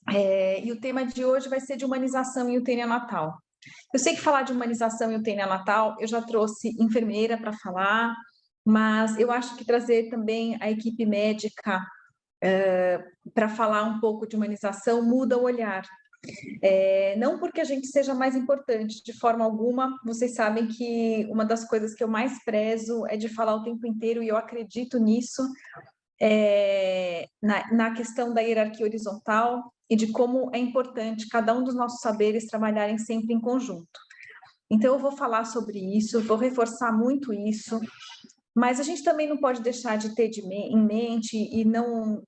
E o tema de hoje vai ser de humanização em UTI neonatal. Eu sei que falar de humanização em UTI neonatal, eu já trouxe enfermeira para falar, mas eu acho que trazer também a equipe médica para falar um pouco de humanização muda o olhar. Não porque a gente seja mais importante, de forma alguma. Vocês sabem que uma das coisas que eu mais prezo é de falar o tempo inteiro, e eu acredito nisso, na questão da hierarquia horizontal e de como é importante cada um dos nossos saberes trabalharem sempre em conjunto. Então, eu vou falar sobre isso, vou reforçar muito isso, mas a gente também não pode deixar de ter em mente e não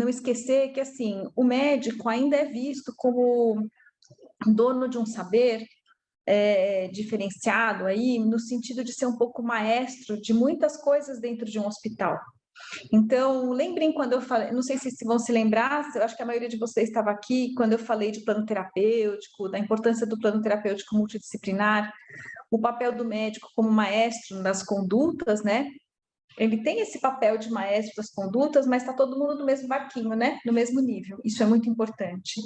esquecer que, assim, o médico ainda é visto como dono de um saber diferenciado aí, no sentido de ser um pouco maestro de muitas coisas dentro de um hospital. Então, lembrem quando eu falei, não sei se vão se lembrar, eu acho que a maioria de vocês estava aqui quando eu falei de plano terapêutico, da importância do plano terapêutico multidisciplinar, o papel do médico como maestro das condutas, né? Ele tem esse papel de maestro das condutas, mas está todo mundo no mesmo barquinho, né? No mesmo nível. Isso é muito importante.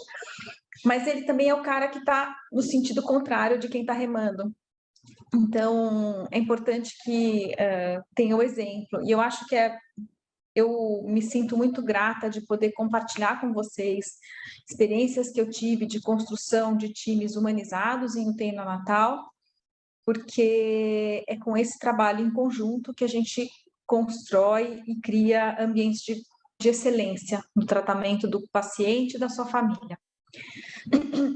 Mas ele também é o cara que está no sentido contrário de quem está remando. Então, é importante que tenha o exemplo. E eu acho que eu me sinto muito grata de poder compartilhar com vocês experiências que eu tive de construção de times humanizados em UTI neonatal, porque é com esse trabalho em conjunto que a gente constrói e cria ambientes de excelência no tratamento do paciente e da sua família.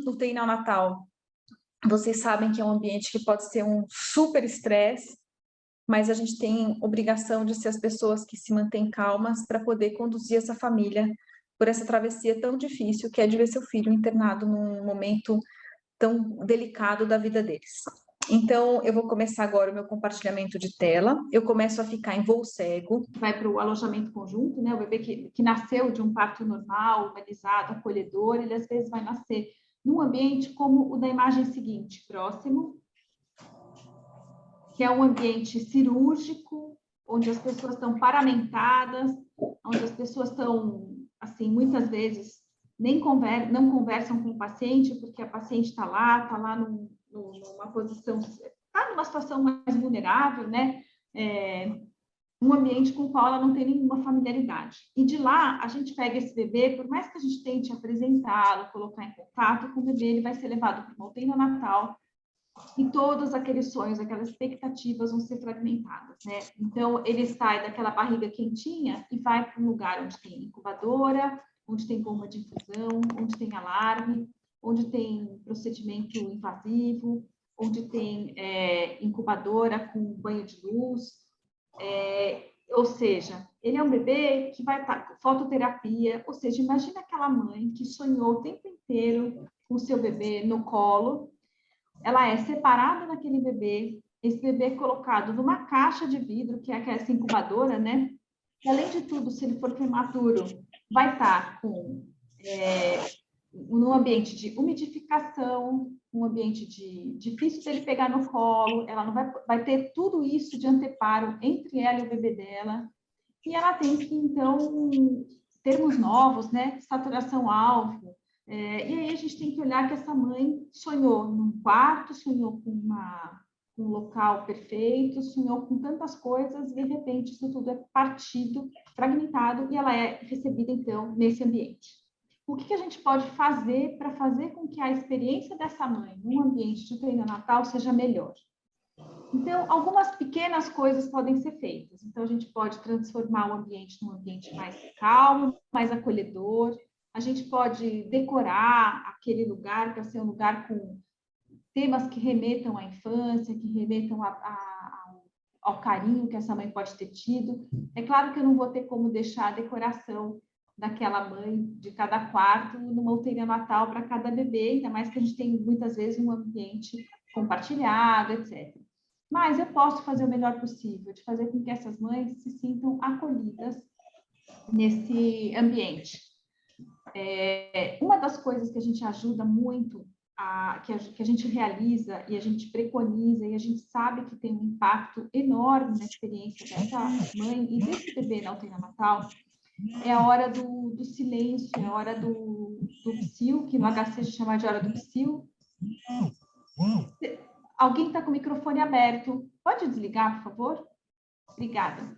UTI neonatal, vocês sabem que é um ambiente que pode ser um super estresse, mas a gente tem obrigação de ser as pessoas que se mantêm calmas para poder conduzir essa família por essa travessia tão difícil que é de ver seu filho internado num momento tão delicado da vida deles. Então, eu vou começar agora o meu compartilhamento de tela. Eu começo a ficar em voo cego. Vai para o alojamento conjunto, né? O bebê que nasceu de um parto normal, humanizado, acolhedor, ele às vezes vai nascer num ambiente como o da imagem seguinte, próximo, que é um ambiente cirúrgico, onde as pessoas estão paramentadas, onde as pessoas estão, assim, muitas vezes não conversam com o paciente, porque a paciente está lá numa posição, está numa situação mais vulnerável, né? Um ambiente com o qual ela não tem nenhuma familiaridade. E de lá, a gente pega esse bebê, por mais que a gente tente apresentá-lo, colocar em contato com o bebê, ele vai ser levado para uma UTI neonatal, e todos aqueles sonhos, aquelas expectativas vão ser fragmentadas, né? Então, ele sai daquela barriga quentinha e vai para um lugar onde tem incubadora, onde tem bomba de infusão, onde tem alarme, onde tem procedimento invasivo, onde tem incubadora com banho de luz. Ou seja, ele é um bebê que vai estar com fototerapia, ou seja, imagina aquela mãe que sonhou o tempo inteiro com o seu bebê no colo. Ela é separada daquele bebê, esse bebê é colocado numa caixa de vidro, que é essa incubadora, né? E, além de tudo, se ele for prematuro, vai estar num ambiente de umidificação, um ambiente difícil dele pegar no colo, ela não vai ter tudo isso de anteparo entre ela e o bebê dela, e ela tem que, então, termos novos, né? Saturação-alvo. E aí a gente tem que olhar que essa mãe sonhou num quarto, sonhou com um local perfeito, sonhou com tantas coisas, e de repente isso tudo é partido, fragmentado, e ela é recebida, então, nesse ambiente. O que a gente pode fazer para fazer com que a experiência dessa mãe num ambiente de UTI neonatal seja melhor? Então, algumas pequenas coisas podem ser feitas. Então, a gente pode transformar o ambiente num ambiente mais calmo, mais acolhedor. A gente pode decorar aquele lugar para ser um lugar com temas que remetam à infância, que remetam ao carinho que essa mãe pode ter tido. É claro que eu não vou ter como deixar a decoração daquela mãe de cada quarto numa UTI neonatal para cada bebê, ainda mais que a gente tem muitas vezes um ambiente compartilhado, etc. Mas eu posso fazer o melhor possível, de fazer com que essas mães se sintam acolhidas nesse ambiente. Uma das coisas que a gente ajuda muito, que a gente realiza e a gente preconiza e a gente sabe que tem um impacto enorme na experiência dessa mãe e desse bebê na UTI neonatal, é a hora do silêncio, é a hora do psil, que no HC a gente chama de hora do psil. Alguém está com o microfone aberto. Pode desligar, por favor? Obrigada.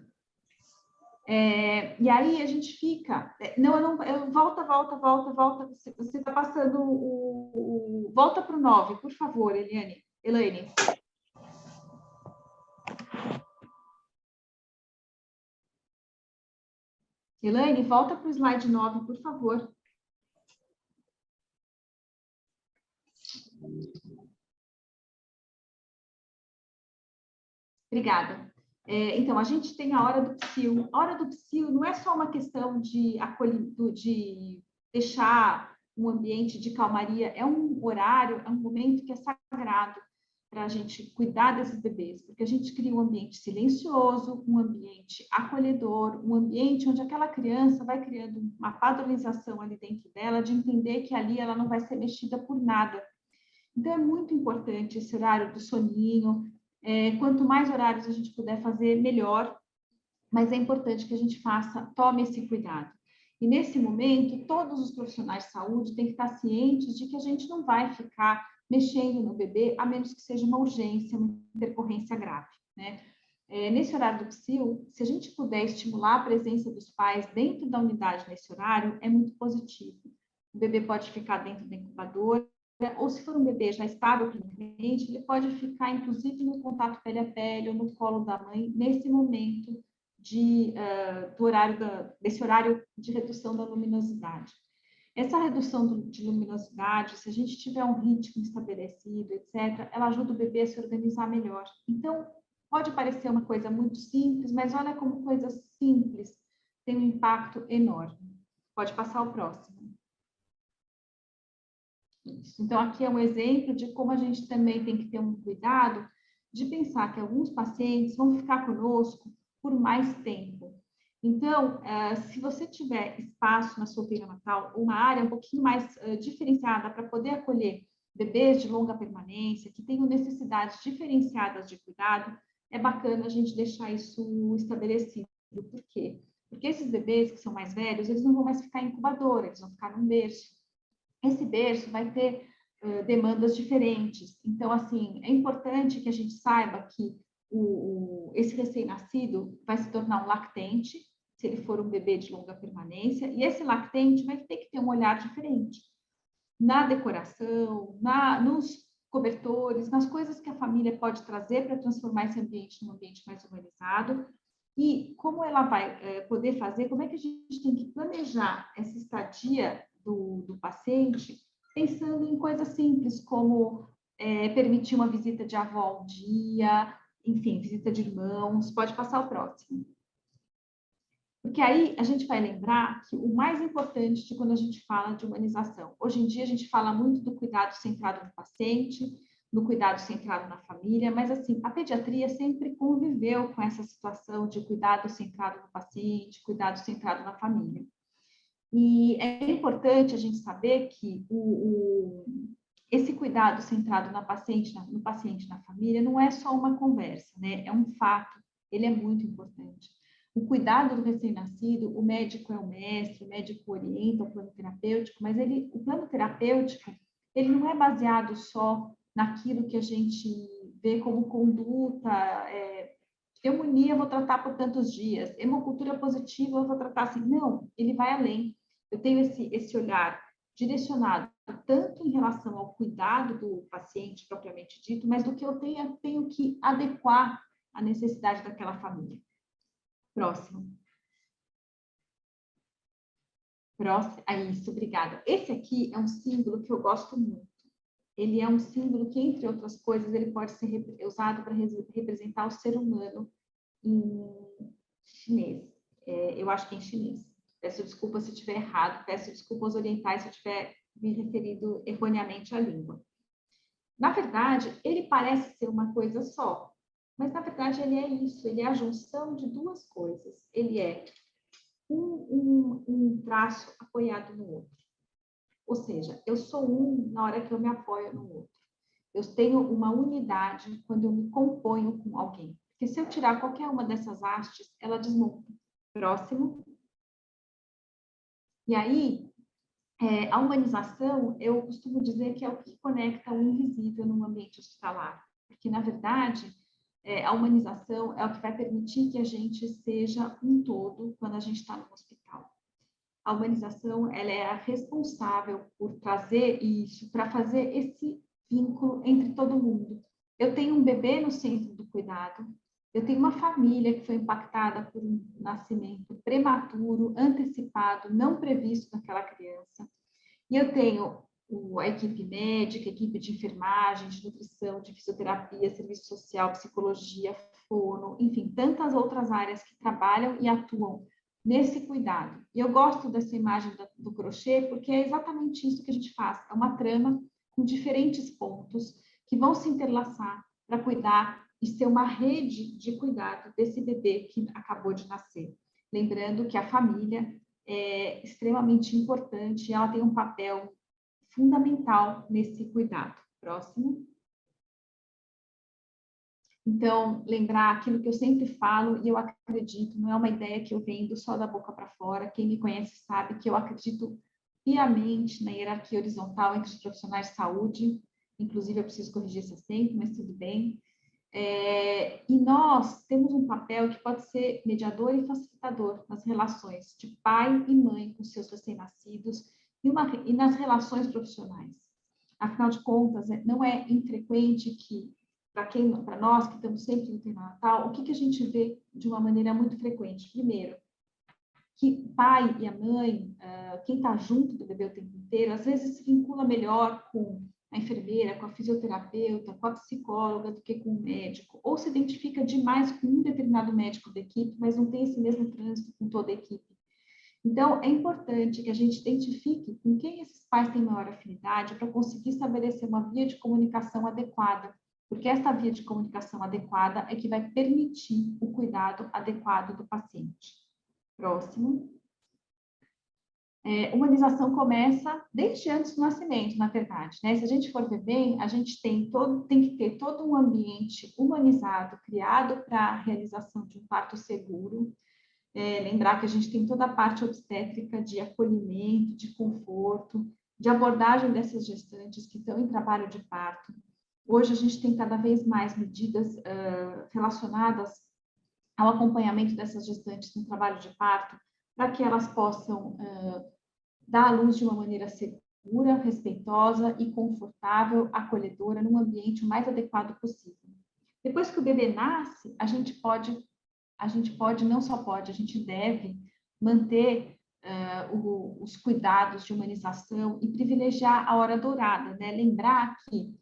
E aí a gente fica... volta. Você está passando volta para o 9, por favor, Elaine. Elaine, volta para o slide 9, por favor. Obrigada. Então, a gente tem a hora do psil. A hora do psil não é só uma questão de deixar um ambiente de calmaria, é um horário, é um momento que é sagrado para a gente cuidar desses bebês, porque a gente cria um ambiente silencioso, um ambiente acolhedor, um ambiente onde aquela criança vai criando uma padronização ali dentro dela, de entender que ali ela não vai ser mexida por nada. Então, é muito importante esse horário do soninho. Quanto mais horários a gente puder fazer, melhor, mas é importante que a gente tome esse cuidado. E nesse momento, todos os profissionais de saúde têm que estar cientes de que a gente não vai ficar mexendo no bebê, a menos que seja uma urgência, uma intercorrência grave, né? Nesse horário do psil, se a gente puder estimular a presença dos pais dentro da unidade nesse horário, é muito positivo. O bebê pode ficar dentro da incubadora, ou se for um bebê já estável clinicamente, ele pode ficar, inclusive, no contato pele a pele ou no colo da mãe, nesse momento desse horário de redução da luminosidade. Essa redução de luminosidade, se a gente tiver um ritmo estabelecido, etc., ela ajuda o bebê a se organizar melhor. Então, pode parecer uma coisa muito simples, mas olha como coisas simples têm um impacto enorme. Pode passar ao próximo. Isso. Então, aqui é um exemplo de como a gente também tem que ter um cuidado de pensar que alguns pacientes vão ficar conosco por mais tempo. Então, se você tiver espaço na sua UTI neonatal, uma área um pouquinho mais diferenciada para poder acolher bebês de longa permanência, que tenham necessidades diferenciadas de cuidado, é bacana a gente deixar isso estabelecido. Por quê? Porque esses bebês que são mais velhos, eles não vão mais ficar em incubadora, eles vão ficar num berço. Esse berço vai ter demandas diferentes. Então, assim, é importante que a gente saiba que esse recém-nascido vai se tornar um lactente, se ele for um bebê de longa permanência, e esse lactente vai ter que ter um olhar diferente na decoração, nos cobertores, nas coisas que a família pode trazer para transformar esse ambiente num ambiente mais humanizado. E como ela vai poder fazer, como é que a gente tem que planejar essa estadia do paciente, pensando em coisas simples, como permitir uma visita de avó um dia, enfim, visita de irmãos. Pode passar o próximo. Porque aí a gente vai lembrar que o mais importante de quando a gente fala de humanização, hoje em dia a gente fala muito do cuidado centrado no paciente, no cuidado centrado na família, mas assim, a pediatria sempre conviveu com essa situação de cuidado centrado no paciente, cuidado centrado na família. E é importante a gente saber que esse cuidado centrado no paciente, na família, não é só uma conversa, né? É um fato, ele é muito importante. O cuidado do recém-nascido, o médico é o mestre, o médico orienta o plano terapêutico, mas o plano terapêutico, ele não é baseado só naquilo que a gente vê como conduta, pneumonia eu vou tratar por tantos dias, hemocultura positiva eu vou tratar assim. Não, ele vai além. Eu tenho esse olhar direcionado tanto em relação ao cuidado do paciente propriamente dito, mas do que eu tenho que adequar à necessidade daquela família. Próximo. Isso, obrigada. Esse aqui é um símbolo que eu gosto muito. Ele é um símbolo que, entre outras coisas, ele pode ser usado para representar o ser humano em chinês. Eu acho que é em chinês. Peço desculpa se estiver errado, peço desculpa aos orientais se eu tiver me referido erroneamente à língua. Na verdade, ele parece ser uma coisa só, mas na verdade ele é isso, ele é a junção de duas coisas. Ele é um traço apoiado no outro. Ou seja, eu sou um na hora que eu me apoio no outro. Eu tenho uma unidade quando eu me componho com alguém. Porque se eu tirar qualquer uma dessas hastes, ela desmonta. Próximo. E aí, a humanização, eu costumo dizer que é o que conecta o invisível no ambiente hospitalar, porque, na verdade, a humanização é o que vai permitir que a gente seja um todo quando a gente está no hospital. A humanização, ela é a responsável por trazer isso, para fazer esse vínculo entre todo mundo. Eu tenho um bebê no centro do cuidado, eu tenho uma família que foi impactada por um nascimento prematuro, antecipado, não previsto naquela criança, e eu tenho a equipe médica, a equipe de enfermagem, de nutrição, de fisioterapia, serviço social, psicologia, fono, enfim, tantas outras áreas que trabalham e atuam nesse cuidado. E eu gosto dessa imagem do crochê porque é exatamente isso que a gente faz. É uma trama com diferentes pontos que vão se interlaçar para cuidar e ser uma rede de cuidado desse bebê que acabou de nascer. Lembrando que a família é extremamente importante, ela tem um papel fundamental nesse cuidado. Próximo. Então, lembrar aquilo que eu sempre falo e eu acredito, não é uma ideia que eu vendo só da boca para fora. Quem me conhece sabe que eu acredito piamente na hierarquia horizontal entre os profissionais de saúde. Inclusive, eu preciso corrigir esse acento, mas tudo bem. E nós temos um papel que pode ser mediador e facilitador nas relações de pai e mãe com seus recém-nascidos e nas relações profissionais. Afinal de contas, não é infrequente que, para nós que estamos sempre no pré-natal, o que a gente vê de uma maneira muito frequente? Primeiro, que o pai e a mãe, quem está junto do bebê o tempo inteiro, às vezes se vincula melhor com a enfermeira, com a fisioterapeuta, com a psicóloga do que com o médico, ou se identifica demais com um determinado médico da equipe, mas não tem esse mesmo trânsito com toda a equipe. Então, é importante que a gente identifique com quem esses pais têm maior afinidade para conseguir estabelecer uma via de comunicação adequada, porque essa via de comunicação adequada é que vai permitir o cuidado adequado do paciente. Próximo. Humanização começa desde antes do nascimento, na verdade, né? Se a gente for ver bem, a gente tem que ter todo um ambiente humanizado, criado para a realização de um parto seguro. Lembrar que a gente tem toda a parte obstétrica de acolhimento, de conforto, de abordagem dessas gestantes que estão em trabalho de parto. Hoje a gente tem cada vez mais medidas relacionadas ao acompanhamento dessas gestantes no trabalho de parto, para que elas possam dar à luz de uma maneira segura, respeitosa e confortável, acolhedora, num ambiente o mais adequado possível. Depois que o bebê nasce, a gente pode, não só pode, a gente deve manter os cuidados de humanização e privilegiar a hora dourada, né? Lembrar que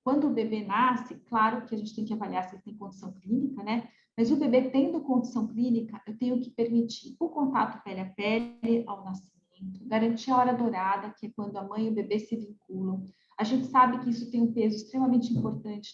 quando o bebê nasce, claro que a gente tem que avaliar se ele tem condição clínica, né? Mas o bebê tendo condição clínica, eu tenho que permitir o contato pele a pele ao nascimento, garantir a hora dourada, que é quando a mãe e o bebê se vinculam. A gente sabe que isso tem um peso extremamente importante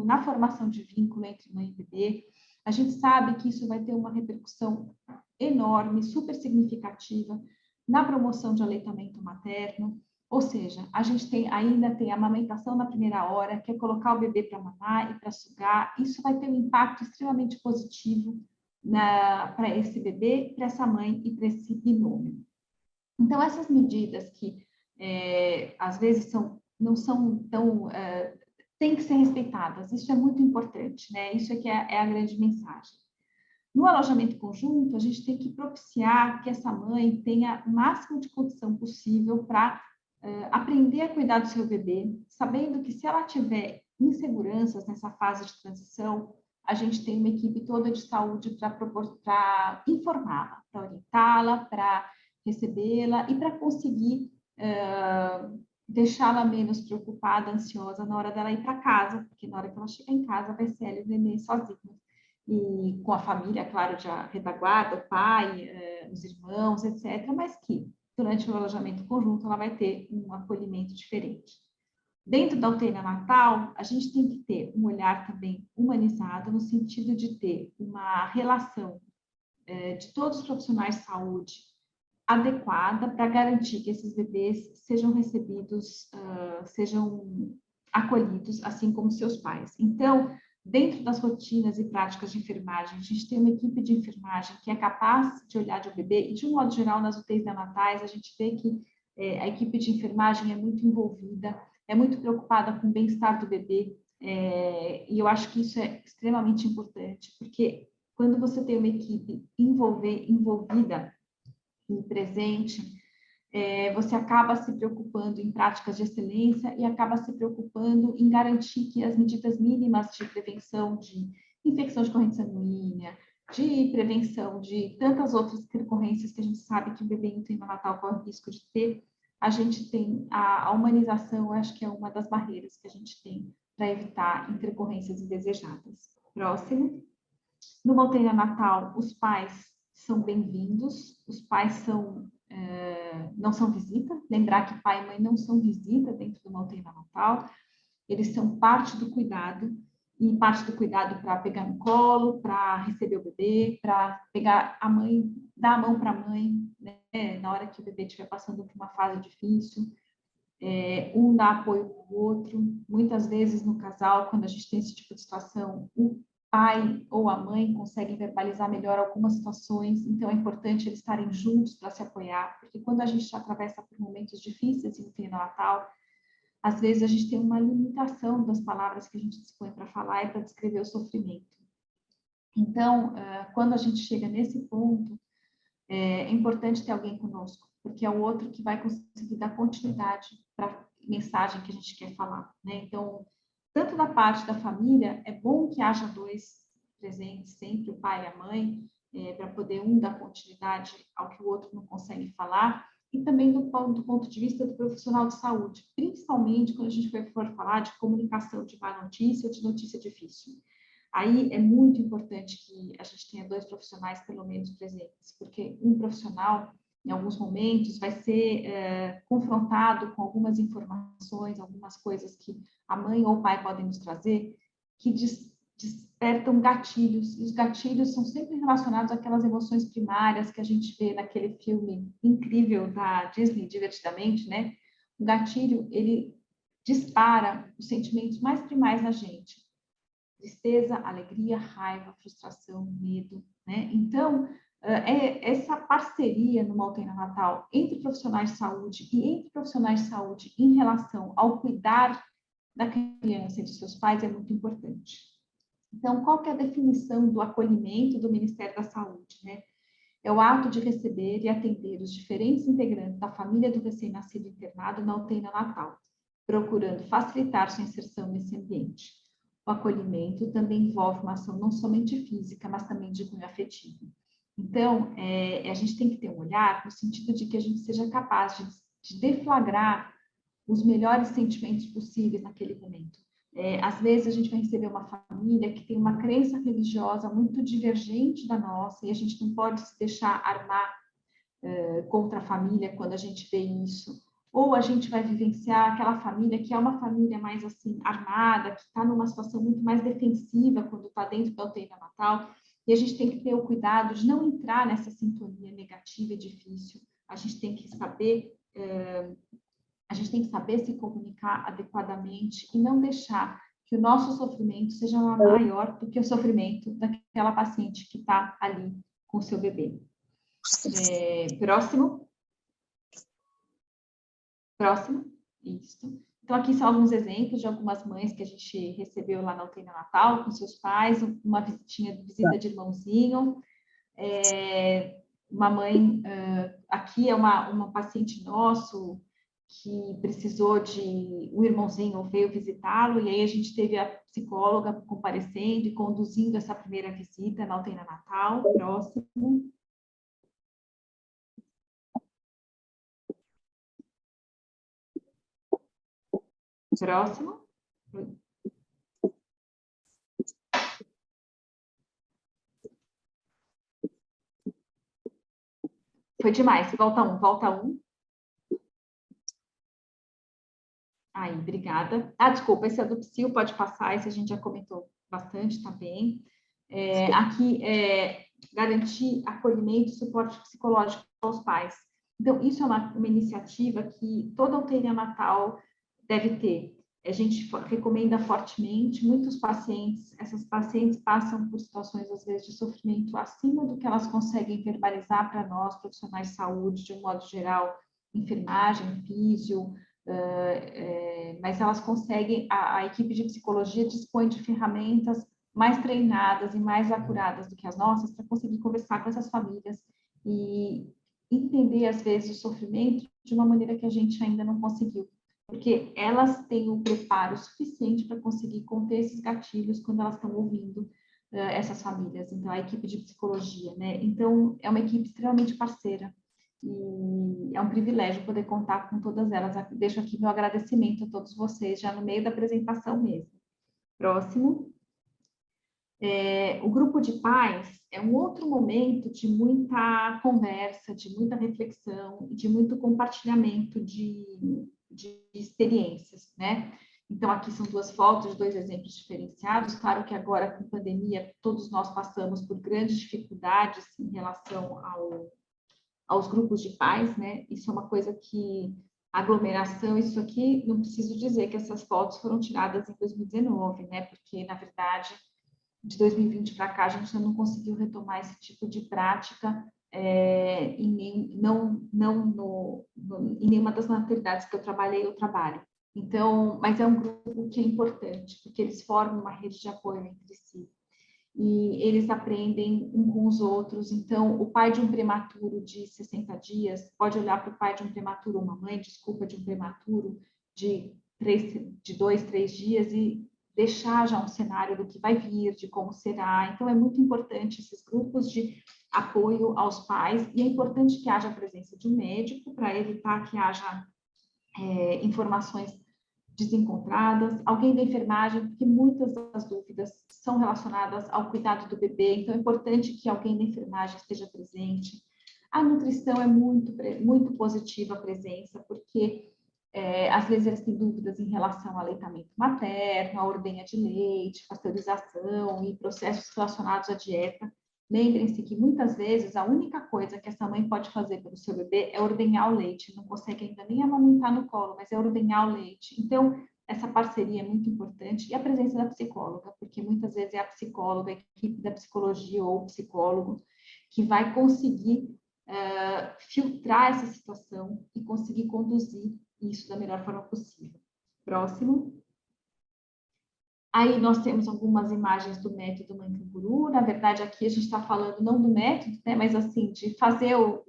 na formação de vínculo entre mãe e bebê. A gente sabe que isso vai ter uma repercussão enorme, super significativa na promoção de aleitamento materno. Ou seja, a gente ainda tem a amamentação na primeira hora, que é colocar o bebê para mamar e para sugar. Isso vai ter um impacto extremamente positivo para esse bebê, para essa mãe e para esse binômio. Então, essas medidas que às vezes não são tão... têm que ser respeitadas. Isso é muito importante, né? Isso é que é a grande mensagem. No alojamento conjunto, a gente tem que propiciar que essa mãe tenha o máximo de condição possível para aprender a cuidar do seu bebê, sabendo que se ela tiver inseguranças nessa fase de transição, a gente tem uma equipe toda de saúde para informá-la, para orientá-la, para recebê-la e para conseguir deixá-la menos preocupada, ansiosa na hora dela ir para casa, porque na hora que ela chegar em casa vai ser ela e o neném sozinha. E com a família, claro, de retaguarda, o pai, os irmãos, etc., mas que durante o alojamento conjunto ela vai ter um acolhimento diferente. Dentro da UTI neonatal, a gente tem que ter um olhar também humanizado, no sentido de ter uma relação de todos os profissionais de saúde adequada para garantir que esses bebês sejam recebidos, sejam acolhidos, assim como seus pais. Então, dentro das rotinas e práticas de enfermagem, a gente tem uma equipe de enfermagem que é capaz de olhar de um bebê, e de um modo geral, nas UTIs neonatais, a gente vê que a equipe de enfermagem é muito envolvida, é muito preocupada com o bem-estar do bebê, e eu acho que isso é extremamente importante, porque quando você tem uma equipe envolvida e presente, você acaba se preocupando em práticas de excelência e acaba se preocupando em garantir que as medidas mínimas de prevenção de infecção de corrente sanguínea, de prevenção de tantas outras intercorrências que a gente sabe que o bebê neonatal corre o risco de ter, a gente tem a humanização, eu acho que é uma das barreiras que a gente tem para evitar intercorrências indesejadas. Próximo. No UTI neonatal, os pais são bem-vindos, os pais não são visita, lembrar que pai e mãe não são visita dentro do UTI neonatal, eles são parte do cuidado, e parte do cuidado para pegar no colo, para receber o bebê, para pegar a mãe, dar a mão para a mãe, né, na hora que o bebê estiver passando por uma fase difícil, um dá apoio para o outro. Muitas vezes no casal, quando a gente tem esse tipo de situação, o pai ou a mãe conseguem verbalizar melhor algumas situações, então é importante eles estarem juntos para se apoiar, porque quando a gente atravessa por momentos difíceis no neonatal, às vezes a gente tem uma limitação das palavras que a gente dispõe para falar e para descrever o sofrimento. Então, quando a gente chega nesse ponto, é importante ter alguém conosco, porque é o outro que vai conseguir dar continuidade para a mensagem que a gente quer falar, né? Então, tanto da parte da família, é bom que haja dois presentes sempre, o pai e a mãe, para poder um dar continuidade ao que o outro não consegue falar, e também do ponto de vista do profissional de saúde, principalmente quando a gente for falar de comunicação de má notícia ou de notícia difícil. Aí é muito importante que a gente tenha dois profissionais, pelo menos, presentes, porque um profissional, em alguns momentos, vai ser confrontado com algumas informações, algumas coisas que a mãe ou o pai podem nos trazer, que despertam gatilhos, e os gatilhos são sempre relacionados àquelas emoções primárias que a gente vê naquele filme incrível da Disney, Divertidamente, né? O gatilho, ele dispara os sentimentos mais primais na gente. Tristeza, alegria, raiva, frustração, medo, né? Então, essa parceria no UTI neonatal entre profissionais de saúde e entre profissionais de saúde em relação ao cuidar da criança e de seus pais é muito importante. Então, qual que é a definição do acolhimento do Ministério da Saúde, né? É o ato de receber e atender os diferentes integrantes da família do recém-nascido internado na UTI neonatal, procurando facilitar sua inserção nesse ambiente. O acolhimento também envolve uma ação não somente física, mas também de cunho afetivo. Então, a gente tem que ter um olhar no sentido de que a gente seja capaz de deflagrar os melhores sentimentos possíveis naquele momento. Às vezes, a gente vai receber uma família que tem uma crença religiosa muito divergente da nossa, e a gente não pode se deixar armar contra a família quando a gente vê isso. Ou a gente vai vivenciar aquela família que é uma família mais assim armada, que está numa situação muito mais defensiva quando está dentro da UTI neonatal, e a gente tem que ter o cuidado de não entrar nessa sintonia negativa e difícil. A gente tem que saber se comunicar adequadamente e não deixar que o nosso sofrimento seja maior do que o sofrimento daquela paciente que está ali com o seu bebê. Próximo. Isso. Então, aqui são alguns exemplos de algumas mães que a gente recebeu lá na UTI neonatal, com seus pais, uma visita de irmãozinho. Uma mãe, aqui é uma paciente nosso que precisou o irmãozinho veio visitá-lo, e aí a gente teve a psicóloga comparecendo e conduzindo essa primeira visita na UTI neonatal. Próximo. Foi demais. Volta um. Aí, obrigada. Desculpa, esse é do psil, pode passar, esse a gente já comentou bastante, tá bem. Aqui garantir acolhimento e suporte psicológico aos pais. Então, isso é uma iniciativa que toda UTI neonatal deve ter. a gente recomenda fortemente. Muitos pacientes, essas pacientes passam por situações, às vezes, de sofrimento acima do que elas conseguem verbalizar para nós, profissionais de saúde, de um modo geral, enfermagem, físio, mas elas conseguem, a equipe de psicologia dispõe de ferramentas mais treinadas e mais acuradas do que as nossas para conseguir conversar com essas famílias e entender, às vezes, o sofrimento de uma maneira que a gente ainda não conseguiu, porque elas têm o preparo suficiente para conseguir conter esses gatilhos quando elas estão ouvindo essas famílias. Então, a equipe de psicologia, né? Então, é uma equipe extremamente parceira e é um privilégio poder contar com todas elas. Deixo aqui meu agradecimento a todos vocês, já no meio da apresentação mesmo. Próximo. O grupo de pais é um outro momento de muita conversa, de muita reflexão, de muito compartilhamento de experiências, né? Então, aqui são duas fotos, dois exemplos diferenciados. Claro que agora, com pandemia, todos nós passamos por grandes dificuldades em relação aos grupos de pais, né? Isso é uma coisa que aglomeração, isso aqui, não preciso dizer que essas fotos foram tiradas em 2019, né? Porque, na verdade, de 2020 para cá, a gente não conseguiu retomar esse tipo de prática em nenhuma das maternidades que eu trabalhei, eu trabalho. Então, mas é um grupo que é importante, porque eles formam uma rede de apoio entre si. E eles aprendem um com os outros. Então, o pai de um prematuro de 60 dias pode olhar para o pai de um prematuro, uma mãe, desculpa, de um prematuro de 2, 3 dias e deixar já um cenário do que vai vir, de como será. Então, é muito importante esses grupos de apoio aos pais e é importante que haja a presença de um médico para evitar que haja informações desencontradas, alguém da enfermagem, porque muitas das dúvidas são relacionadas ao cuidado do bebê, então é importante que alguém da enfermagem esteja presente. A nutrição é muito positiva a presença, porque às vezes eles têm dúvidas em relação ao aleitamento materno, à ordenha de leite, pasteurização e processos relacionados à dieta. Lembrem-se que muitas vezes a única coisa que essa mãe pode fazer pelo seu bebê é ordenhar o leite, não consegue ainda nem amamentar no colo, mas é ordenhar o leite. Então, essa parceria é muito importante e a presença da psicóloga, porque muitas vezes é a psicóloga, a equipe da psicologia ou o psicólogo que vai conseguir filtrar essa situação e conseguir conduzir isso da melhor forma possível. Próximo. Aí nós temos algumas imagens do método Mãe Canguru. Na verdade, aqui a gente está falando não do método, né, mas assim, de fazer o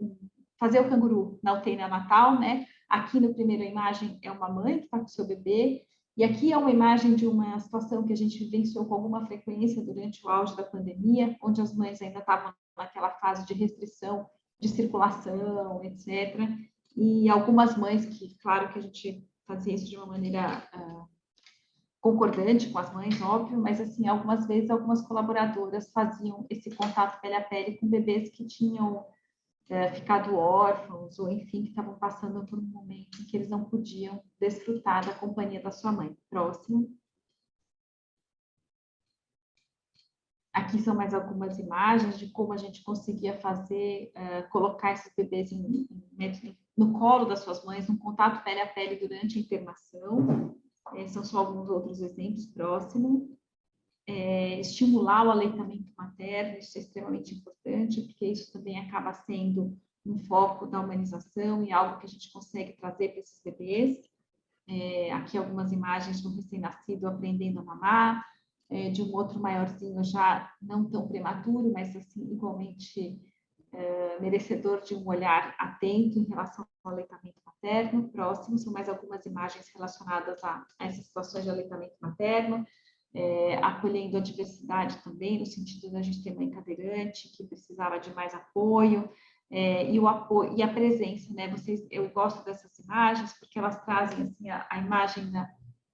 canguru na UTI neonatal, né? Aqui na primeira imagem é uma mãe que está com o seu bebê, e aqui é uma imagem de uma situação que a gente vivenciou com alguma frequência durante o auge da pandemia, onde as mães ainda estavam naquela fase de restrição de circulação, etc. E algumas mães que, claro que a gente fazia isso de uma maneira concordante com as mães, óbvio, mas assim, algumas vezes algumas colaboradoras faziam esse contato pele a pele com bebês que tinham ficado órfãos ou enfim, que estavam passando por um momento em que eles não podiam desfrutar da companhia da sua mãe. Próximo. Aqui são mais algumas imagens de como a gente conseguia fazer, colocar esses bebês no colo das suas mães, num contato pele a pele durante a internação. São só alguns outros exemplos. Próximo. Estimular o aleitamento materno, isso é extremamente importante, porque isso também acaba sendo um foco da humanização e algo que a gente consegue trazer para esses bebês. Aqui algumas imagens de um recém-nascido aprendendo a mamar, de um outro maiorzinho já não tão prematuro, mas assim, igualmente merecedor de um olhar atento em relação ao aleitamento materno. Próximo, são mais algumas imagens relacionadas a essas situações de aleitamento materno, acolhendo a diversidade também, no sentido da gente ter mãe cadeirante, que precisava de mais apoio, e o apoio e a presença, né? Eu gosto dessas imagens porque elas trazem assim, a imagem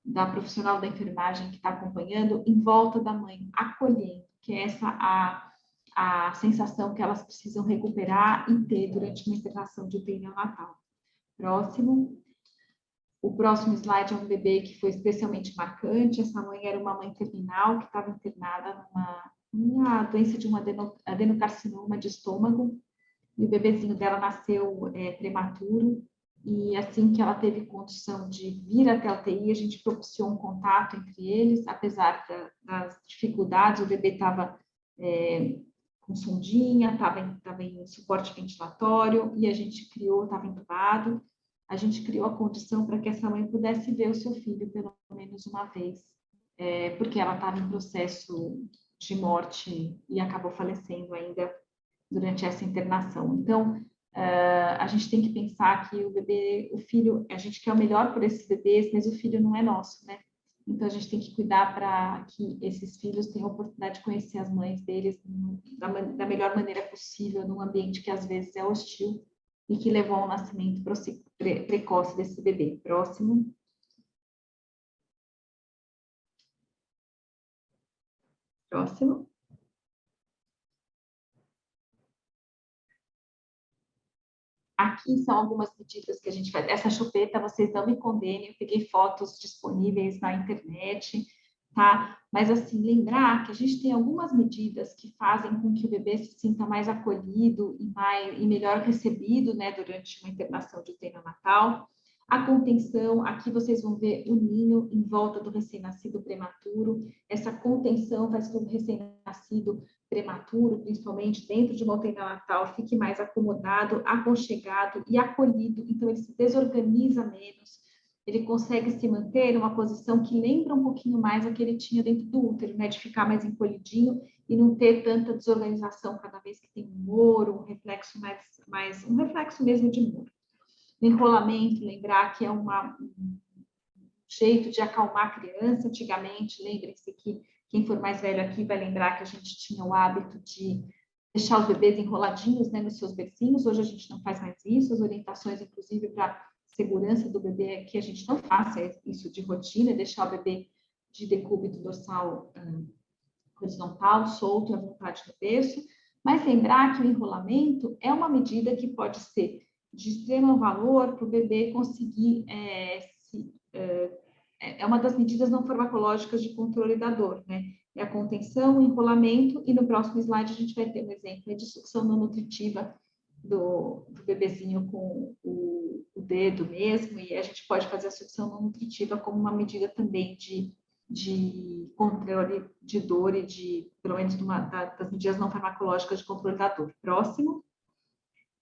da profissional da enfermagem que está acompanhando em volta da mãe, acolhendo, que é essa a sensação que elas precisam recuperar e ter durante uma internação de UTI neonatal. Próximo. O próximo slide é um bebê que foi especialmente marcante. Essa mãe era uma mãe terminal que estava internada numa doença de um adenocarcinoma de estômago, e o bebezinho dela nasceu prematuro, e assim que ela teve condição de vir até a UTI, a gente propiciou um contato entre eles, apesar das dificuldades, o bebê estava com sondinha, estava em suporte ventilatório, e a gente criou, estava entubado, a gente criou a condição para que essa mãe pudesse ver o seu filho pelo menos uma vez, porque ela estava em processo de morte e acabou falecendo ainda durante essa internação. Então, a gente tem que pensar que o bebê, o filho, a gente quer o melhor por esses bebês, mas o filho não é nosso, né? Então, a gente tem que cuidar para que esses filhos tenham a oportunidade de conhecer as mães deles da melhor maneira possível, num ambiente que às vezes é hostil e que levou ao nascimento precoce desse bebê. Próximo. Próximo. Aqui são algumas medidas que a gente faz. Essa chupeta, vocês não me condenem, eu peguei fotos disponíveis na internet, tá? Mas, assim, lembrar que a gente tem algumas medidas que fazem com que o bebê se sinta mais acolhido e melhor recebido, né, durante uma internação de UTI neonatal. A contenção, aqui vocês vão ver o ninho em volta do recém-nascido prematuro. Essa contenção faz com que o recém-nascido prematuro, principalmente dentro de uma UTI neonatal, fique mais acomodado, aconchegado e acolhido. Então, ele se desorganiza menos, ele consegue se manter numa posição que lembra um pouquinho mais a que ele tinha dentro do útero, né? De ficar mais encolhidinho e não ter tanta desorganização cada vez que tem um moro, um reflexo um reflexo mesmo de moro. O enrolamento, lembrar que é um jeito de acalmar a criança. Antigamente, lembrem-se que quem for mais velho aqui vai lembrar que a gente tinha o hábito de deixar os bebês enroladinhos, né, nos seus bercinhos. Hoje a gente não faz mais isso. As orientações, inclusive, para segurança do bebê é que a gente não faça isso de rotina, deixar o bebê de decúbito dorsal horizontal, solto à vontade no berço. Mas lembrar que o enrolamento é uma medida que pode ser de extremo valor para o bebê conseguir é uma das medidas não farmacológicas de controle da dor, né? É a contenção, o enrolamento, e no próximo slide a gente vai ter um exemplo de sucção não nutritiva do bebezinho com o dedo mesmo, e a gente pode fazer a sucção não nutritiva como uma medida também de controle de dor e pelo menos das medidas não farmacológicas de controle da dor. Próximo.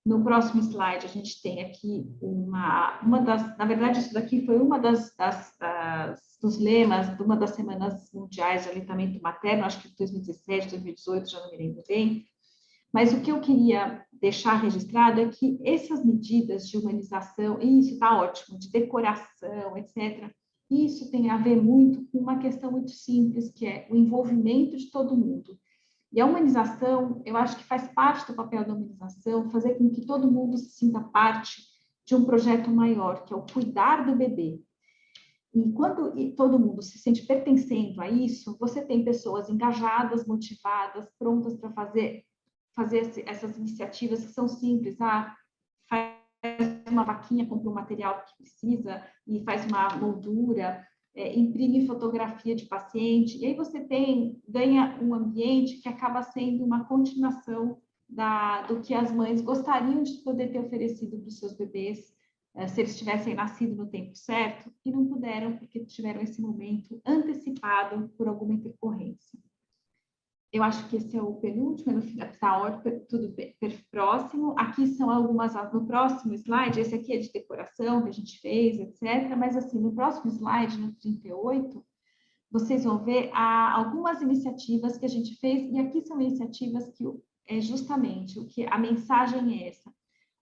No próximo slide, a gente tem aqui na verdade, isso daqui foi uma dos lemas de uma das semanas mundiais de aleitamento materno, acho que 2017, 2018, já não me lembro bem. Mas o que eu queria deixar registrado é que essas medidas de humanização, isso está ótimo, de decoração, etc., isso tem a ver muito com uma questão muito simples, que é o envolvimento de todo mundo. E a humanização, eu acho que faz parte do papel da humanização, fazer com que todo mundo se sinta parte de um projeto maior, que é o cuidar do bebê. E quando todo mundo se sente pertencendo a isso, você tem pessoas engajadas, motivadas, prontas para fazer essas iniciativas que são simples. Faz uma vaquinha, compra um material que precisa e faz uma moldura, imprime fotografia de paciente, e aí você ganha um ambiente que acaba sendo uma continuação do que as mães gostariam de poder ter oferecido para os seus bebês, se eles tivessem nascido no tempo certo, e não puderam porque tiveram esse momento antecipado por alguma intercorrência. Eu acho que esse é o penúltimo, está tudo próximo. Aqui são algumas, no próximo slide, esse aqui é de decoração que a gente fez, etc. Mas, assim, no próximo slide, no 38, vocês vão ver algumas iniciativas que a gente fez, e aqui são iniciativas que justamente a mensagem é essa.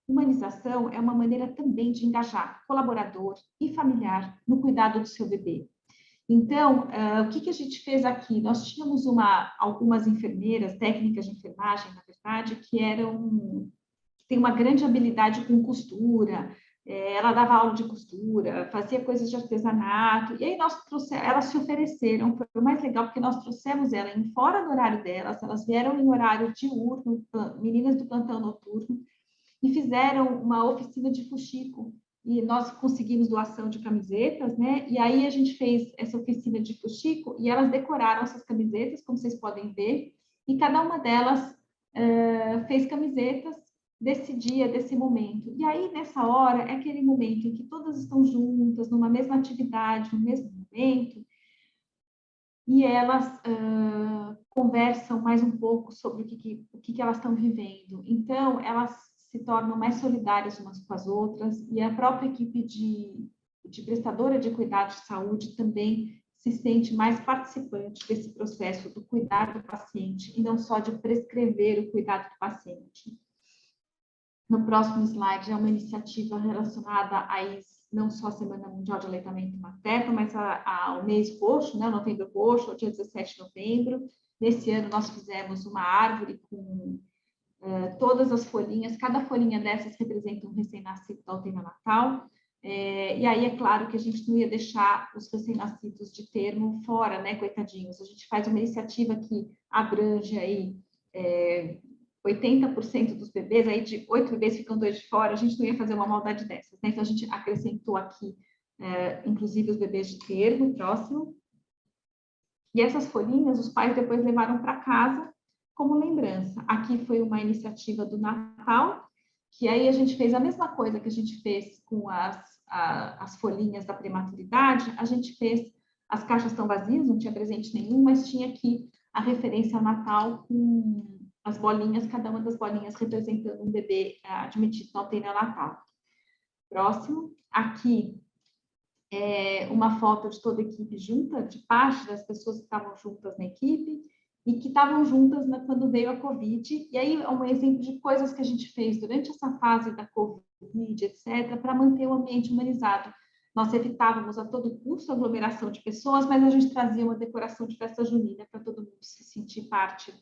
Humanização é uma maneira também de engajar colaborador e familiar no cuidado do seu bebê. Então, o que a gente fez aqui? Nós tínhamos algumas enfermeiras, técnicas de enfermagem, na verdade, que têm uma grande habilidade com costura, ela dava aula de costura, fazia coisas de artesanato, e aí elas se ofereceram, foi o mais legal, porque nós trouxemos ela fora do horário delas, elas vieram em horário diurno, meninas do plantão noturno, e fizeram uma oficina de fuxico, e nós conseguimos doação de camisetas, né? E aí a gente fez essa oficina de fuxico e elas decoraram essas camisetas, como vocês podem ver, e cada uma delas fez camisetas desse dia, desse momento. E aí, nessa hora, é aquele momento em que todas estão juntas, numa mesma atividade, no mesmo momento, e elas conversam mais um pouco sobre o que elas estão vivendo. Então, elas se tornam mais solidárias umas com as outras, e a própria equipe de prestadora de cuidados de saúde também se sente mais participante desse processo do cuidar do paciente, e não só de prescrever o cuidado do paciente. No próximo slide é uma iniciativa relacionada não só à Semana Mundial de Aleitamento Materno, mas ao mês roxo, né, Novembro Roxo, ao dia 17 de novembro. Nesse ano, nós fizemos uma árvore com todas as folhinhas, cada folhinha dessas representa um recém-nascido da UTI neonatal. E aí, é claro que a gente não ia deixar os recém-nascidos de termo fora, né, coitadinhos. A gente faz uma iniciativa que abrange aí 80% dos bebês, aí de 8 bebês ficam 2 de fora, a gente não ia fazer uma maldade dessas, né? Então, a gente acrescentou aqui, inclusive, os bebês de termo, próximo. E essas folhinhas, os pais depois levaram para casa como lembrança. Aqui foi uma iniciativa do Natal, que aí a gente fez a mesma coisa que a gente fez com as folhinhas da prematuridade, a gente fez, as caixas estão vazias, não tinha presente nenhum, mas tinha aqui a referência ao Natal com as bolinhas, cada uma das bolinhas representando um bebê admitido na UTI neonatal. Próximo, aqui uma foto de toda a equipe junta, de parte das pessoas que estavam juntas na equipe e que estavam juntas quando veio a Covid. E aí é um exemplo de coisas que a gente fez durante essa fase da Covid, etc., para manter o ambiente humanizado. Nós evitávamos a todo custo a aglomeração de pessoas, mas a gente trazia uma decoração de festa junina para todo mundo se sentir parte,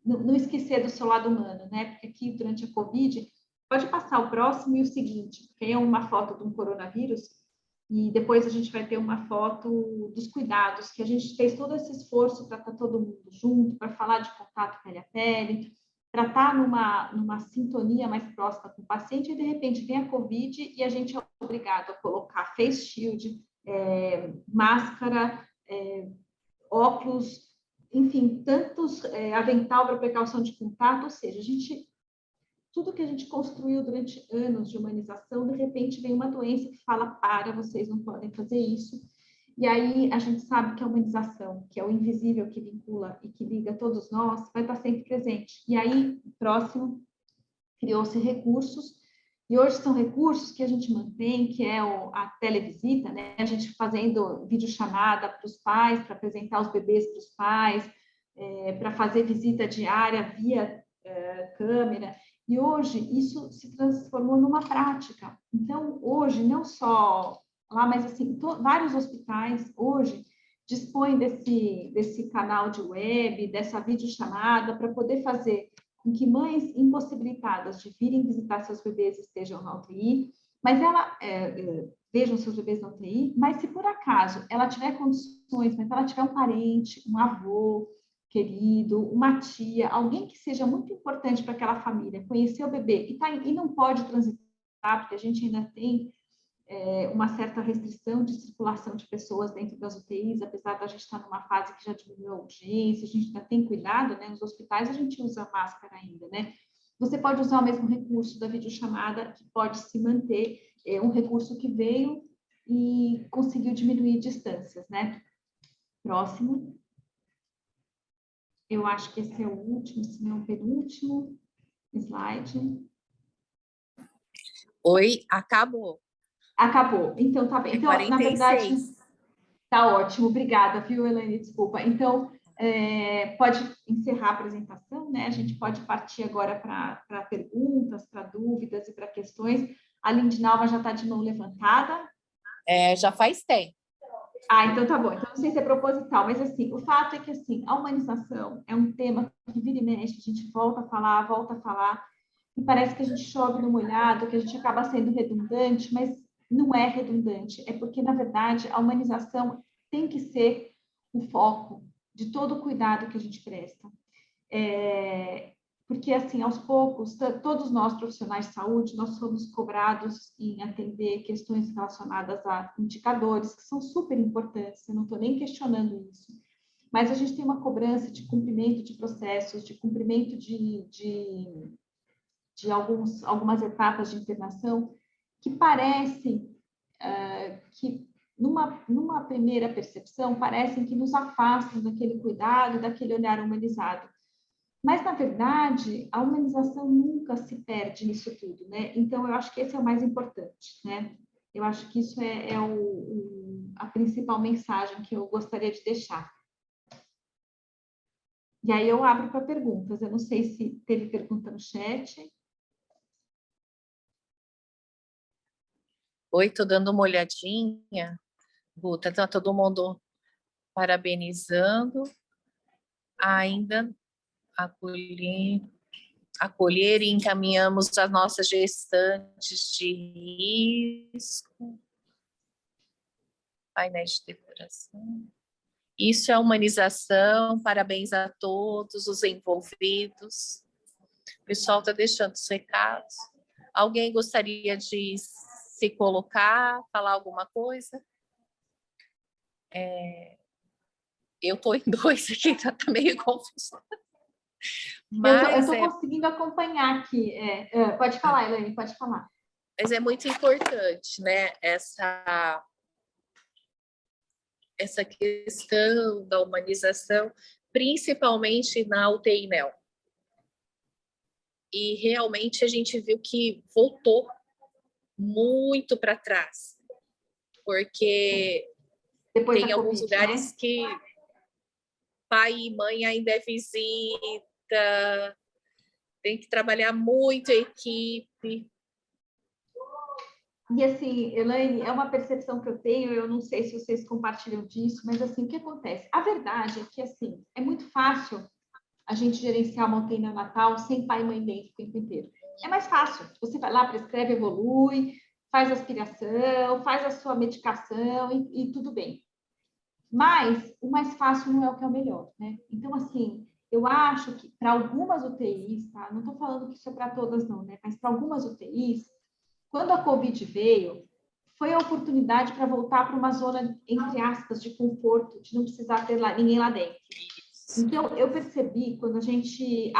não esquecer do seu lado humano, né? Porque aqui, durante a Covid, pode passar o próximo e o seguinte, porque é uma foto de um coronavírus, e depois a gente vai ter uma foto dos cuidados, que a gente fez todo esse esforço para estar todo mundo junto, para falar de contato pele a pele, para estar numa sintonia mais próxima com o paciente, e de repente vem a Covid e a gente é obrigado a colocar face shield, máscara, óculos, enfim, tantos avental para precaução de contato, ou seja, tudo que a gente construiu durante anos de humanização, de repente vem uma doença que fala, vocês não podem fazer isso. E aí a gente sabe que a humanização, que é o invisível que vincula e que liga todos nós, vai estar sempre presente. E aí, próximo, criou-se recursos, e hoje são recursos que a gente mantém, que é a televisita, né? A gente fazendo videochamada para os pais, para apresentar os bebês para os pais, para fazer visita diária via câmera. E hoje isso se transformou numa prática. Então, hoje, não só lá, mas assim, vários hospitais hoje dispõem desse canal de web, dessa videochamada, para poder fazer com que mães impossibilitadas de virem visitar seus bebês estejam na UTI, mas vejam seus bebês na UTI, mas se por acaso ela tiver condições, mas ela tiver um parente, um avô querido, uma tia, alguém que seja muito importante para aquela família, conhecer o bebê e não pode transitar, porque a gente ainda tem uma certa restrição de circulação de pessoas dentro das UTIs, apesar da gente estar numa fase que já diminuiu a urgência, a gente ainda tem cuidado, né? Nos hospitais a gente usa máscara ainda, né? Você pode usar o mesmo recurso da videochamada, que pode se manter, um recurso que veio e conseguiu diminuir distâncias, né? Próximo. Eu acho que esse é o último, se não o penúltimo slide. Oi, acabou. Acabou. Então, tá bem. Então, 46. na verdade, tá ótimo. Obrigada, viu, Elaine? Desculpa. Então, pode encerrar a apresentação, né? A gente pode partir agora para perguntas, para dúvidas e para questões. A Lindinalva já está de mão levantada. Já faz tempo. Então tá bom. Então, não sei se é proposital, mas assim, o fato é que assim, a humanização é um tema que vira e mexe, a gente volta a falar, e parece que a gente chove no molhado, que a gente acaba sendo redundante, mas não é redundante, é porque, na verdade, a humanização tem que ser o foco de todo o cuidado que a gente presta. Porque, assim, aos poucos, todos nós, profissionais de saúde, nós somos cobrados em atender questões relacionadas a indicadores, que são super importantes, eu não estou nem questionando isso, mas a gente tem uma cobrança de cumprimento de processos, de cumprimento de de algumas etapas de internação que parecem que, numa primeira percepção, parecem que nos afastam daquele cuidado, daquele olhar humanizado. Mas, na verdade, a humanização nunca se perde nisso tudo, né? Então, eu acho que esse é o mais importante, né? Eu acho que isso é a principal mensagem que eu gostaria de deixar. E aí eu abro para perguntas. Eu não sei se teve pergunta no chat. Oi, tô dando uma olhadinha. Guta, tá todo mundo parabenizando. Ainda acolher e encaminhamos as nossas gestantes de risco. Painéis de depuração. Isso é humanização. Parabéns a todos os envolvidos. O pessoal está deixando os recados. Alguém gostaria de se colocar, falar alguma coisa? Eu estou em dois aqui, tá meio confuso. Eu estou conseguindo acompanhar aqui. Pode falar, Elaine, pode falar. Mas é muito importante, né? Essa questão da humanização, principalmente na UTI NEO. E realmente a gente viu que voltou muito para trás, porque depois tem alguns COVID, lugares, né? que pai e mãe ainda é visita, tem que trabalhar muito a equipe. E assim, Elaine, é uma percepção que eu tenho, eu não sei se vocês compartilham disso, mas assim, o que acontece? A verdade é que assim, é muito fácil a gente gerenciar uma UTI neonatal sem pai e mãe dentro o tempo inteiro. É mais fácil. Você vai lá, prescreve, evolui, faz aspiração, faz a sua medicação e tudo bem. Mas o mais fácil não é o que é o melhor, né? Então, assim, eu acho que para algumas UTIs, tá? Não estou falando que isso é para todas, não, né? Mas para algumas UTIs, quando a Covid veio, foi a oportunidade para voltar para uma zona, entre aspas, de conforto, de não precisar ter ninguém lá dentro. Então, eu percebi quando a gente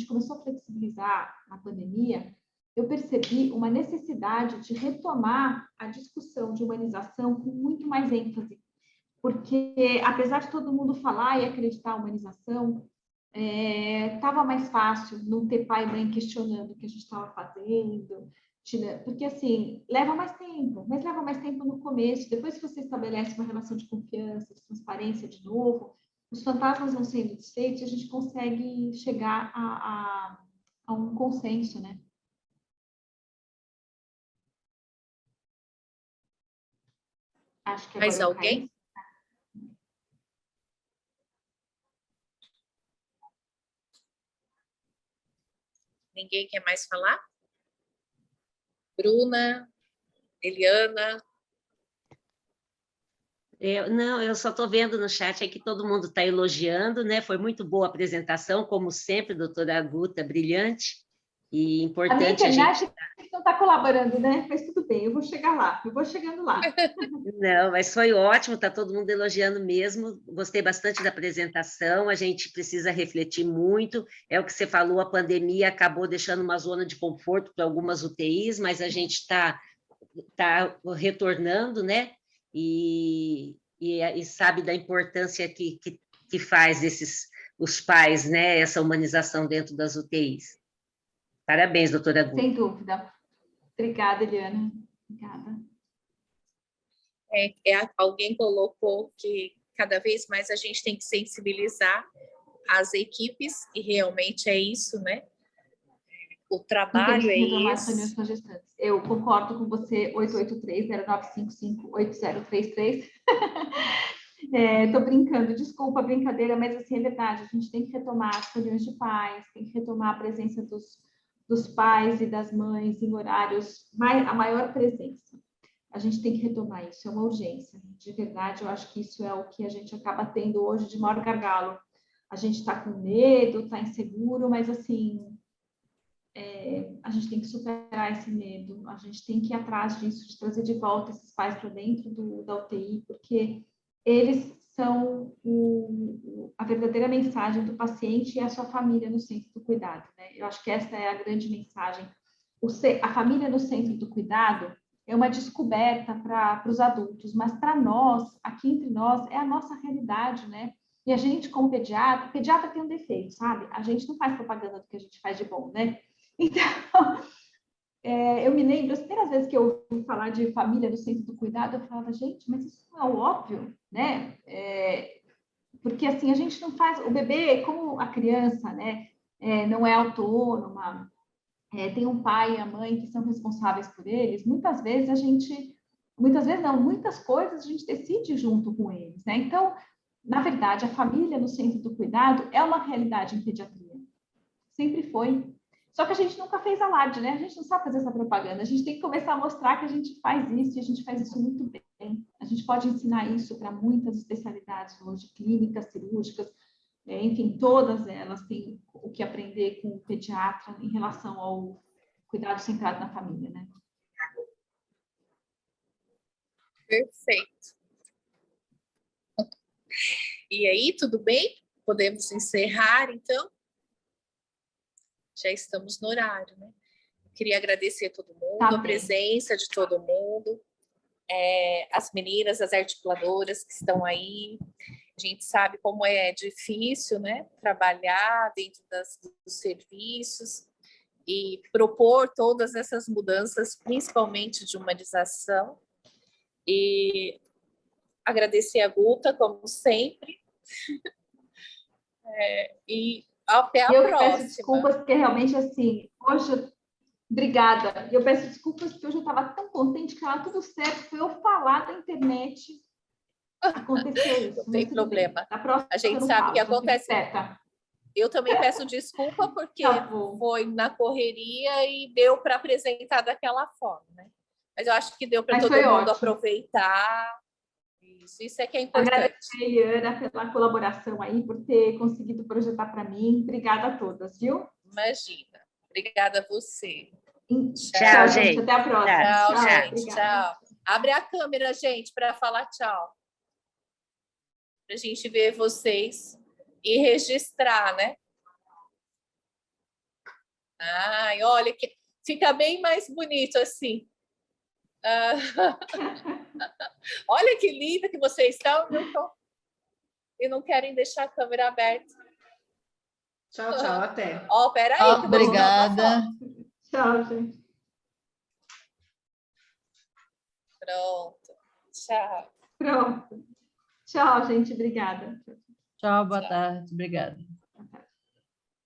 começou a flexibilizar a pandemia, eu percebi uma necessidade de retomar a discussão de humanização com muito mais ênfase, porque apesar de todo mundo falar e acreditar na humanização, estava mais fácil não ter pai e mãe questionando o que a gente estava fazendo, porque assim, leva mais tempo, mas leva mais tempo no começo, depois que você estabelece uma relação de confiança, de transparência de novo, os fantasmas vão sendo desfeitos e a gente consegue chegar a um consenso, né? Acho que agora Mais alguém? Ninguém quer mais falar? Bruna, Eliana? Eu só estou vendo no chat aqui que todo mundo está elogiando, né? Foi muito boa a apresentação, como sempre, doutora Guta, brilhante e importante. A minha internet não está colaborando, né? Mas tudo bem, eu vou chegar lá, eu vou chegando lá. Não, mas foi ótimo, está todo mundo elogiando mesmo. Gostei bastante da apresentação, a gente precisa refletir muito. É o que você falou, a pandemia acabou deixando uma zona de conforto para algumas UTIs, mas a gente está retornando, né? E sabe da importância que faz os pais, né? Essa humanização dentro das UTIs. Parabéns, doutora Guta. Sem dúvida. Obrigada, Eliana. Obrigada. Alguém colocou que cada vez mais a gente tem que sensibilizar as equipes, e realmente é isso, né? O trabalho é esse. Eu concordo com você, 883-0955-8033. Estou brincando, desculpa a brincadeira, mas assim, é verdade, a gente tem que retomar as reuniões de pais, tem que retomar a presença dos pais e das mães em horários, a maior presença. A gente tem que retomar isso, é uma urgência. De verdade, eu acho que isso é o que a gente acaba tendo hoje de maior gargalo. A gente está com medo, está inseguro, mas assim, a gente tem que superar esse medo, a gente tem que ir atrás disso, de trazer de volta esses pais para dentro da UTI, porque eles são a verdadeira mensagem do paciente e a sua família no centro do cuidado, né? Eu acho que essa é a grande mensagem. A família no centro do cuidado é uma descoberta para os adultos, mas para nós, aqui entre nós, é a nossa realidade, né? E a gente, como pediatra tem um defeito, sabe? A gente não faz propaganda do que a gente faz de bom, né? Então, eu me lembro, as primeiras vezes que eu ouvi falar de família no centro do cuidado, eu falava, gente, mas isso não é o óbvio, né? Porque, assim, a gente não faz... O bebê, como a criança, né? Não é autônoma, tem um pai e a mãe que são responsáveis por eles, muitas vezes muitas coisas a gente decide junto com eles, né? Então, na verdade, a família no centro do cuidado é uma realidade em pediatria. Sempre foi. Só que a gente nunca fez alarde, né? A gente não sabe fazer essa propaganda. A gente tem que começar a mostrar que a gente faz isso e a gente faz isso muito bem. A gente pode ensinar isso para muitas especialidades hoje, clínicas, cirúrgicas, enfim, todas elas têm o que aprender com o pediatra em relação ao cuidado centrado na família, né? Perfeito. E aí, tudo bem? Podemos encerrar, então? Já estamos no horário, né? Queria agradecer a todo mundo, a presença de todo mundo, as meninas, as articuladoras que estão aí. A gente sabe como é difícil, né? Trabalhar dentro dos serviços e propor todas essas mudanças, principalmente de humanização. E agradecer a Guta, como sempre. E até a próxima. Eu peço desculpas, porque realmente, assim, hoje... Obrigada. Eu peço desculpas, porque hoje eu estava tão contente que estava tudo certo. Foi eu falar da internet. Aconteceu isso. Não tem problema. A gente sabe que acontece. Eu também peço desculpa, porque foi na correria e deu para apresentar daquela forma, né? Mas eu acho que deu para todo mundo aproveitar. Isso é que é importante. Agradecer, Ana, pela colaboração aí, por ter conseguido projetar para mim. Obrigada a todas, viu? Imagina. Obrigada a você. Tchau, gente. Até a próxima. Tchau, gente. Tchau. Abre a câmera, gente, para falar tchau. Para a gente ver vocês e registrar, né? Ai, olha, que fica bem mais bonito assim. Olha que linda que vocês estão, e não querem deixar a câmera aberta. Tchau, tchau, até. Peraí, que obrigada. Tchau, gente. Pronto. Tchau. Pronto. Tchau, gente. Obrigada. Tchau, boa tarde. Obrigada.